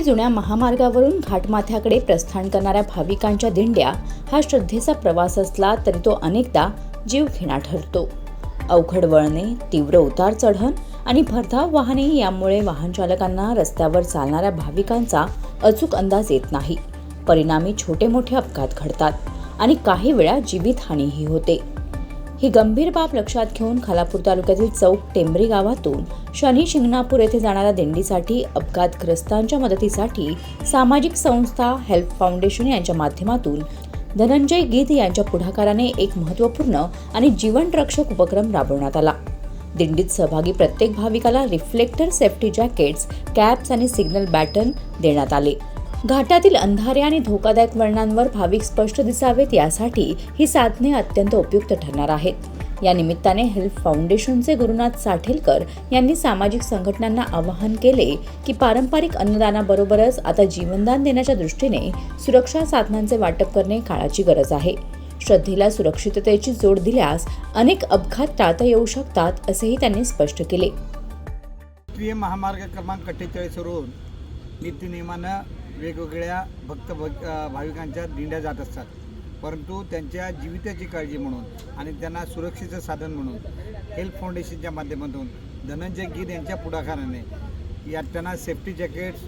जुन्या महामार्गावरून घाटमाथ्याकडे प्रस्थान करणाऱ्या भाविकांच्या दिंड्या हा श्रद्धेचा प्रवास असला तरी तो अनेकदा जीवघेणा ठरतो. अवघड वळणे, तीव्र उतार चढण आणि भरधाव वाहने यामुळे वाहन चालकांना रस्त्यावर चालणाऱ्या भाविकांचा अचूक अंदाज येत नाही. परिणामी छोटे मोठे अपघात घडतात आणि काही वेळा जीवितहानीही होते. ही गंभीर बाब लक्षात घेऊन खालापूर तालुक्यातील चौक टेंबरी गावातून शनी शिंगणापूर येथे जाणाऱ्या दिंडीसाठी अपघातग्रस्तांच्या मदतीसाठी सामाजिक संस्था हेल्प फाउंडेशन यांच्या माध्यमातून धनंजय गीत यांच्या पुढाकाराने एक महत्त्वपूर्ण आणि जीवनरक्षक उपक्रम राबवण्यात आला. दिंडीत सहभागी प्रत्येक भाविकाला रिफ्लेक्टर, सेफ्टी जॅकेट्स, कॅप्स आणि सिग्नल बॅटन देण्यात आले. घाटातील अंधारे आणि धोकादायक वळणांवर भाविक स्पष्ट दिसावेत यासाठी ही साधने अत्यंत उपयुक्त ठरणार आहेत. या निमित्ताने हेल्प फाउंडेशनचे गुरुनाथ साठेलकर यांनी सामाजिक संघटनांना आवाहन केले की पारंपरिक अन्नदानाबरोबरच आता जीवनदान देण्याच्या दृष्टीने सुरक्षा साधनांचे वाटप करणे काळाची गरज आहे. श्रद्धेला सुरक्षिततेची जोड दिल्यास अनेक अपघात टाळता येऊ शकतात असेही त्यांनी स्पष्ट केले. राष्ट्रीय महामार्ग क्रमांक 48 वरून नित्यनेमानं वेगवेगळ्या भाविकांच्या दिंड्या जात असतात, परंतु त्यांच्या जीविताची काळजी म्हणून आणि त्यांना सुरक्षेचं साधन म्हणून हेल्प फाउंडेशनच्या माध्यमातून धनंजय गीत यांच्या पुढाकाराने त्यांना सेफ्टी जॅकेट्स,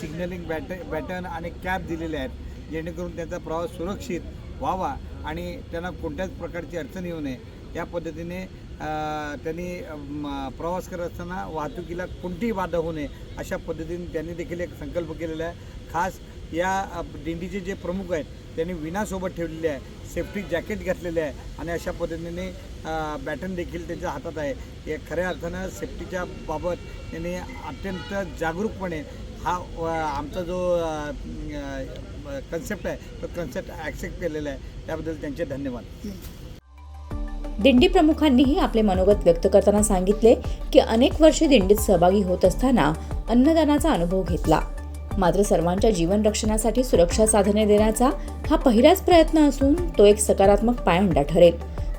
सिग्नलिंग बॅटन आणि कॅप दिलेले आहेत, जेणेकरून त्यांचा प्रवास सुरक्षित व्हावा आणि त्यांना कोणत्याच प्रकारची अडचण येऊ नये या पद्धतीने त्यांनी प्रवास करत असताना वाहतुकीला कोणतीही बाधा होऊ नये अशा पद्धतीने त्यांनी देखील एक संकल्प केलेला आहे. खास या दिंडीचे जे प्रमुख आहेत त्यांनी विनासोबत ठेवलेले आहे, सेफ्टी जॅकेट घातलेले आहे आणि अशा पद्धतीने बॅटन देखील त्यांच्या हातात आहे. हे खऱ्या अर्थानं सेफ्टीच्या बाबत त्यांनी अत्यंत जागरूकपणे हा आमचा जो कन्सेप्ट आहे तो कन्सेप्ट ॲक्सेप्ट केलेला आहे. त्याबद्दल त्यांचे धन्यवाद. दिंडी प्रमुखांनीही आपले मनोगत व्यक्त करताना सांगितले की अनेक वर्षे दिंडीत सहभागी होत असताना अन्नदानाचा अनुभव घेतला, मात्र सर्वांच्या जीवन रक्षणासाठी सुरक्षा साधने देण्याचा हा पहिलाच प्रयत्न असून तो एक सकारात्मक पायंडा ठरेल.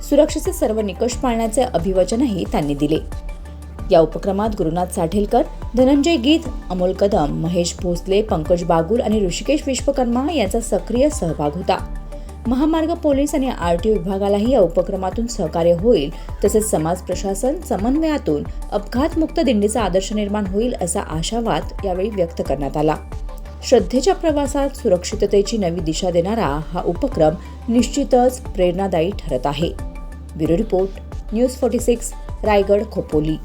सुरक्षेचे सर्व निकष पाळण्याचे अभिवचनही त्यांनी दिले. या उपक्रमात गुरुनाथ साठेलकर, धनंजय गीत, अमोल कदम, महेश भोसले, पंकज बागुल आणि ऋषिकेश विश्वकर्मा यांचा सक्रिय सहभाग होता. महामार्ग पोलीस आणि आरटीओ विभागालाही या उपक्रमातून सहकार्य होईल, तसेच समाज प्रशासन समन्वयातून अपघातमुक्त दिंडीचा आदर्श निर्माण होईल असा आशावाद यावेळी व्यक्त करण्यात आला. श्रद्धेच्या प्रवासात सुरक्षिततेची नवी दिशा देणारा हा उपक्रम निश्चितच प्रेरणादायी ठरत आहे. Bureau report, news 46, Raigad, Khopoli.